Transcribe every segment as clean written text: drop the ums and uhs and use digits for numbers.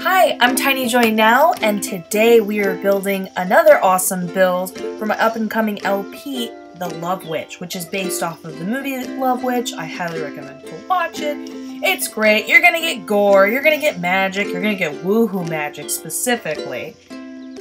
Hi, I'm Tiny Joy Now, and today we are building another awesome build for my up-and-coming LP, The Love Witch, which is based off of the movie Love Witch. I highly recommend to watch it. It's great. You're gonna get gore, you're gonna get magic, you're gonna get woohoo magic specifically.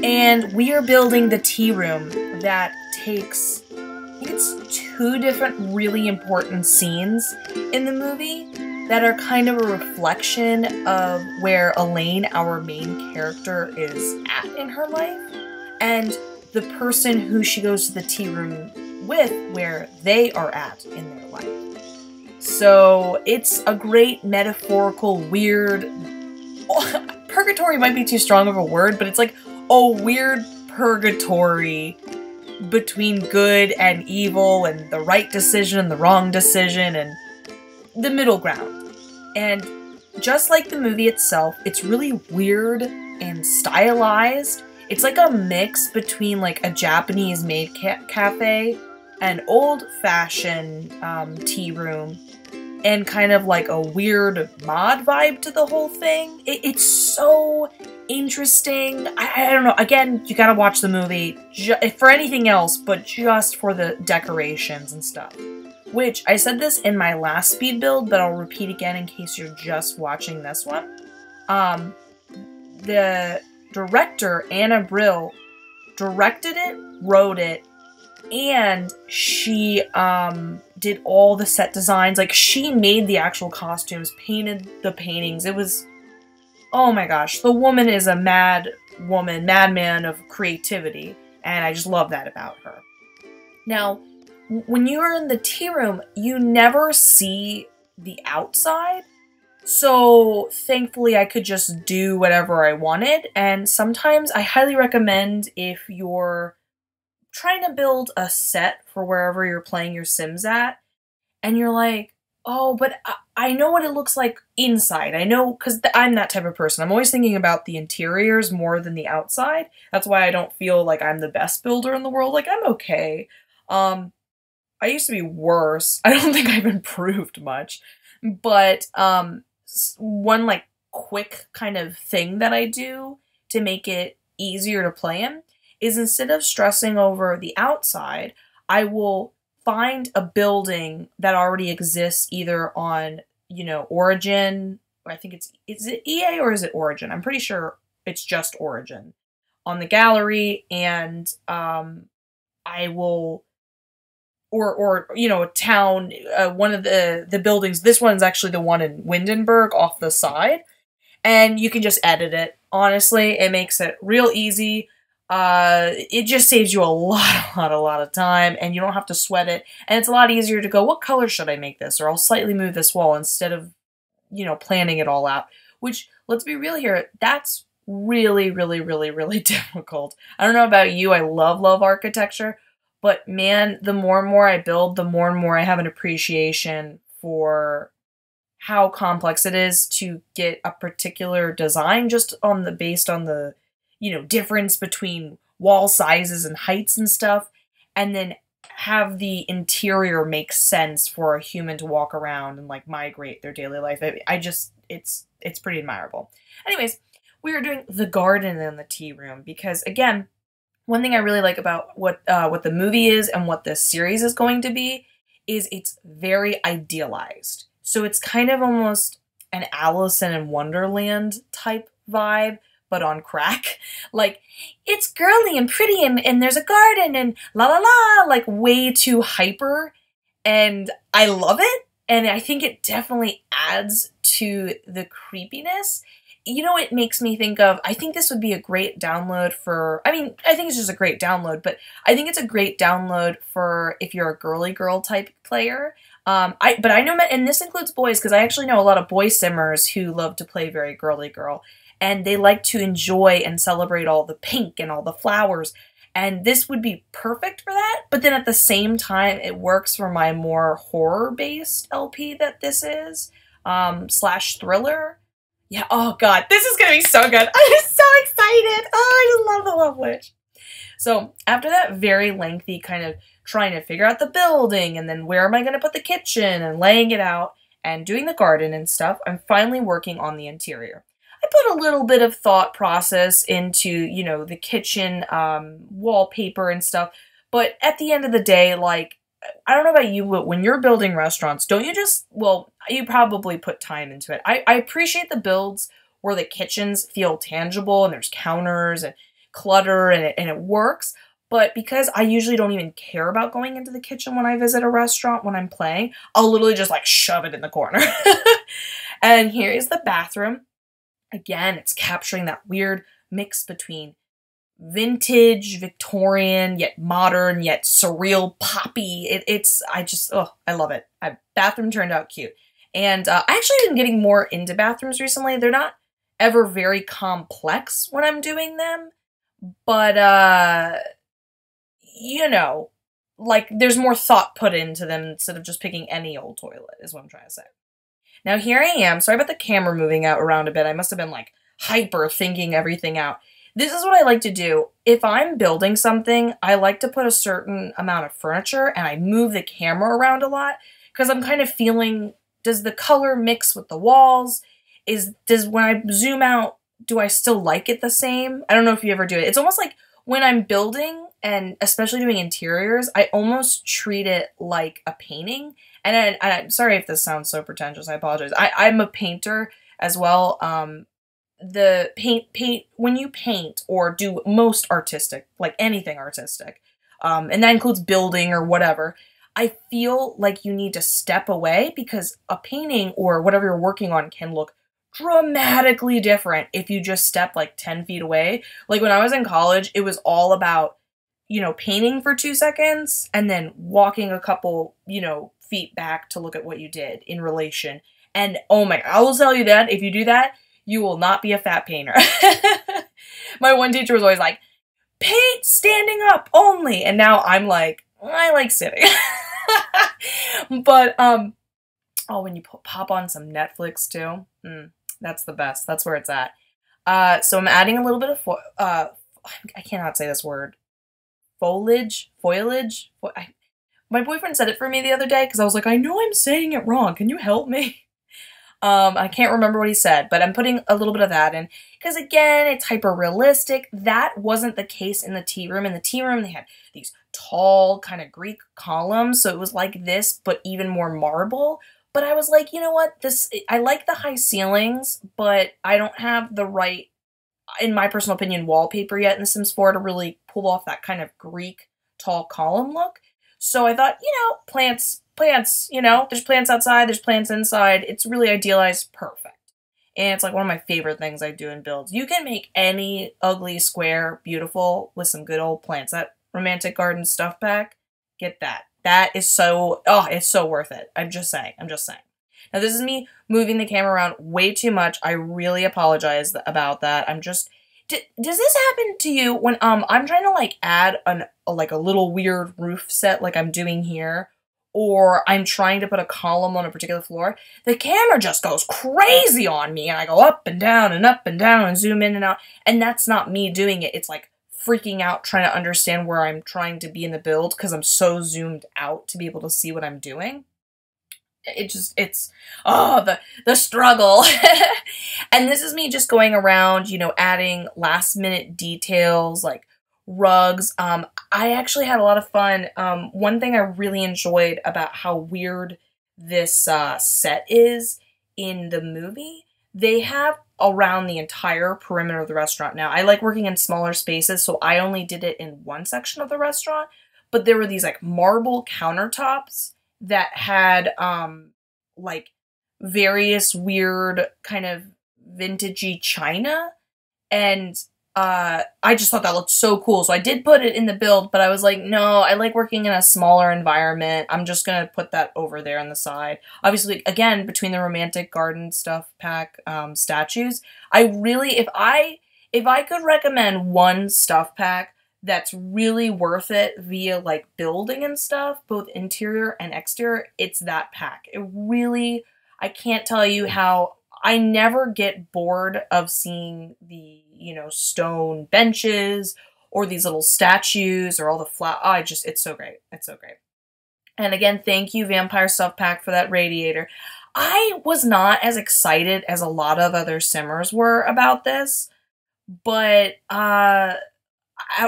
And we are building the tea room that takes, I think it's 2 different really important scenes in the movie that are kind of a reflection of where Elaine, our main character, is at in her life, and the person who she goes to the tea room with, where they are at in their life. So it's a great metaphorical, weird... purgatory might be too strong of a word, but it's like a weird purgatory between good and evil, and the right decision and the wrong decision, and the middle ground. And just like the movie itself, it's really weird and stylized. It's like a mix between like a Japanese maid cafe, an old-fashioned tea room, and kind of like a weird mod vibe to the whole thing. It's so interesting. I don't know. Again, you gotta watch the movie for anything else, but just for the decorations and stuff. Which, I said this in my last speed build, but I'll repeat again in case you're just watching this one. The director, Anna Brill, directed it, wrote it, and she did all the set designs. Like, she made the actual costumes, painted the paintings. It was... oh my gosh, the woman is a madman of creativity, and I just love that about her. Now, when you're in the tea room, you never see the outside, so thankfully I could just do whatever I wanted, and sometimes I highly recommend, if you're trying to build a set for wherever you're playing your Sims at, and you're like, oh, but I know what it looks like inside. I know, because I'm that type of person. I'm always thinking about the interiors more than the outside. That's why I don't feel like I'm the best builder in the world. Like, I'm okay. I used to be worse. I don't think I've improved much. But one like quick kind of thing that I do to make it easier to play in is, instead of stressing over the outside, I will find a building that already exists either on, you know, Origin. I think is it EA or is it Origin? I'm pretty sure it's just Origin on the gallery, and I will, or you know, a town, one of the buildings. This one's actually the one in Windenburg off the side, and you can just edit it. Honestly, it makes it real easy. It just saves you a lot of time, and you don't have to sweat it, and it's a lot easier to go, what color should I make this, or I'll slightly move this wall, instead of, you know, planning it all out, which, let's be real here, that's really difficult. I don't know about you, I love architecture, but man, the more and more I build, the more and more I have an appreciation for how complex it is to get a particular design just based on the, you know, difference between wall sizes and heights and stuff, and then have the interior make sense for a human to walk around and like migrate their daily life. It's pretty admirable. Anyways, we are doing the garden in the tea room because, again, one thing I really like about what the movie is and what this series is going to be is it's very idealized. So it's kind of almost an Alice in Wonderland type vibe, but on crack. Like, it's girly and pretty, and there's a garden and la la la, like way too hyper, and I love it, and I think it definitely adds to the creepiness. You know, it makes me think of, I think this would be a great download for, I mean, I think it's just a great download, but I think it's a great download for if you're a girly girl type player. But I know, and this includes boys, because I actually know a lot of boy simmers who love to play very girly girl. And they like to enjoy and celebrate all the pink and all the flowers. And this would be perfect for that. But then at the same time, it works for my more horror-based LP that this is. / thriller. Yeah, oh god, this is gonna be so good. I'm so excited. Oh, I just love The Love Witch. So after that very lengthy kind of trying to figure out the building, and then where am I gonna put the kitchen, and laying it out, and doing the garden and stuff, I'm finally working on the interior. I put a little bit of thought process into, you know, the kitchen wallpaper and stuff. But at the end of the day, like, I don't know about you, but when you're building restaurants, don't you just, well, you probably put time into it. I appreciate the builds where the kitchens feel tangible and there's counters and clutter and it works. But because I usually don't even care about going into the kitchen when I visit a restaurant when I'm playing, I'll literally just like shove it in the corner. And here is the bathroom. Again, it's capturing that weird mix between vintage, Victorian, yet modern, yet surreal, poppy. I love it. Bathroom turned out cute. And I actually been getting more into bathrooms recently. They're not ever very complex when I'm doing them, but, you know, like there's more thought put into them instead of just picking any old toilet, is what I'm trying to say. Now here I am. Sorry about the camera moving out around a bit. I must have been like hyper thinking everything out. This is what I like to do. If I'm building something, I like to put a certain amount of furniture and I move the camera around a lot because I'm kind of feeling, does the color mix with the walls? Does when I zoom out, do I still like it the same? I don't know if you ever do it. It's almost like when I'm building and especially doing interiors, I almost treat it like a painting. And I'm sorry if this sounds so pretentious. I apologize. I'm a painter as well. The paint when you paint or do most artistic, like anything artistic, and that includes building or whatever, I feel like you need to step away because a painting or whatever you're working on can look dramatically different if you just step like 10 feet away. Like when I was in college, it was all about, you know, painting for 2 seconds and then walking a couple, you know, feet back to look at what you did in relation. And oh my, I will tell you that if you do that, you will not be a fat painter. My one teacher was always like, paint standing up only. And now I'm like, I like sitting. But, oh, when you pop on some Netflix too, that's the best. That's where it's at. So I'm adding a little bit of, I cannot say this word. Foliage? My boyfriend said it for me the other day because I was like, I know I'm saying it wrong. Can you help me? I can't remember what he said, but I'm putting a little bit of that in because again, it's hyper realistic. That wasn't the case in the tea room. In the tea room, they had these tall kind of Greek columns. So it was like this, but even more marble. But I was like, you know what? I like the high ceilings, but I don't have the right, in my personal opinion, wallpaper yet in The Sims 4 to really pull off that kind of Greek tall column look. So I thought, you know, plants, you know, there's plants outside, there's plants inside. It's really idealized perfect. And it's like one of my favorite things I do in builds. You can make any ugly square beautiful with some good old plants. That romantic garden stuff pack, get that. That is so, oh, it's so worth it. I'm just saying. Now this is me moving the camera around way too much. I really apologize about that. Does this happen to you when I'm trying to like add a little weird roof set like I'm doing here, or I'm trying to put a column on a particular floor? The camera just goes crazy on me and I go up and down and zoom in and out, and that's not me doing it. It's like freaking out trying to understand where I'm trying to be in the build because I'm so zoomed out to be able to see what I'm doing. The struggle. And this is me just going around, you know, adding last minute details like rugs. I actually had a lot of fun. One thing I really enjoyed about how weird this set is in the movie, they have around the entire perimeter of the restaurant. Now, I like working in smaller spaces, so I only did it in one section of the restaurant, but there were these like marble countertops that had like various weird kind of vintagey china, and I just thought that looked so cool. So I did put it in the build, but I was like, no, I like working in a smaller environment. I'm just gonna put that over there on the side. Obviously, again, between the romantic garden stuff pack statues, I really, if I could recommend one stuff pack that's really worth it via like building and stuff, both interior and exterior, it's that pack. It really, I can't tell you how I never get bored of seeing the, you know, stone benches or these little statues or all the it's so great. It's so great. And again, thank you, Vampire Stuff Pack, for that radiator. I was not as excited as a lot of other simmers were about this, but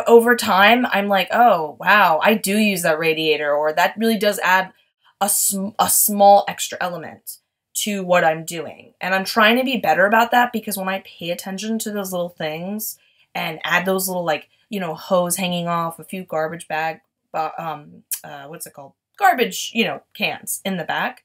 over time, I'm like, oh, wow, I do use that radiator, or that really does add a small extra element to what I'm doing. And I'm trying to be better about that, because when I pay attention to those little things and add those little, like, you know, hose hanging off, a few garbage bag, what's it called? Garbage, you know, cans in the back,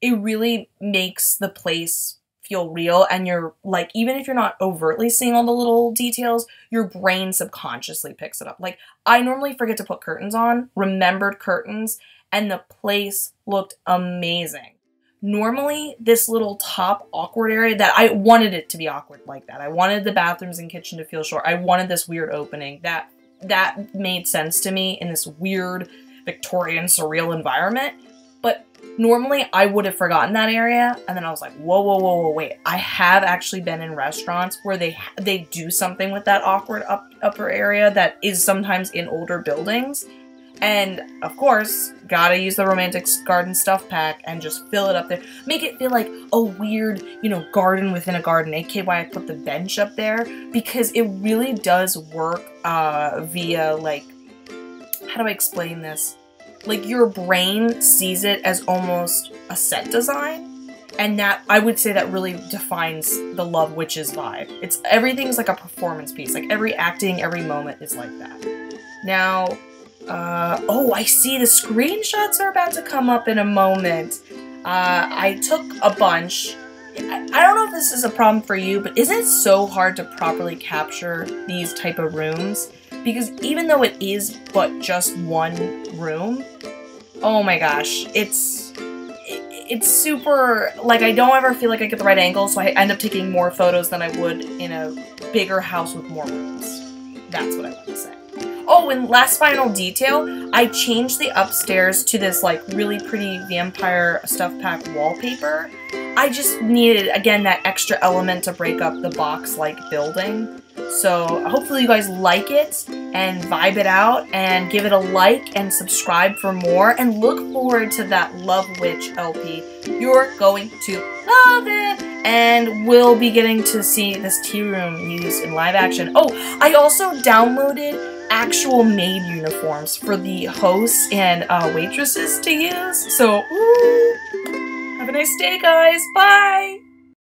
it really makes the place feel real. And you're like, even if you're not overtly seeing all the little details, your brain subconsciously picks it up. Like, I normally forget to put curtains on, remembered curtains, and the place looked amazing. Normally, this little top awkward area, that I wanted it to be awkward like that. I wanted the bathrooms and kitchen to feel short. I wanted this weird opening. That made sense to me in this weird Victorian surreal environment. But normally, I would have forgotten that area, and then I was like, whoa, whoa, whoa, whoa, wait. I have actually been in restaurants where they do something with that awkward upper area that is sometimes in older buildings. And, of course, gotta use the romantic garden stuff pack and just fill it up there. Make it feel like a weird, you know, garden within a garden, aka why I put the bench up there, because it really does work via, like, how do I explain this? Like, your brain sees it as almost a set design, and that, I would say, that really defines the Love Witches vibe. Everything's like a performance piece. Like, every acting, every moment is like that. Now, oh, I see the screenshots are about to come up in a moment. I took a bunch. I don't know if this is a problem for you, but isn't it so hard to properly capture these type of rooms? Because even though it is but just one room, oh my gosh, it's super, like, I don't ever feel like I get the right angle, so I end up taking more photos than I would in a bigger house with more rooms. That's what I want to say. Oh, and last final detail, I changed the upstairs to this, like, really pretty vampire stuff pack wallpaper. I just needed, again, that extra element to break up the box-like building. So hopefully you guys like it and vibe it out, and give it a like and subscribe for more, and look forward to that Love Witch LP. You're going to love it! And we'll be getting to see this tea room used in live action. Oh, I also downloaded actual maid uniforms for the hosts and waitresses to use. So, ooh, have a nice day, guys. Bye!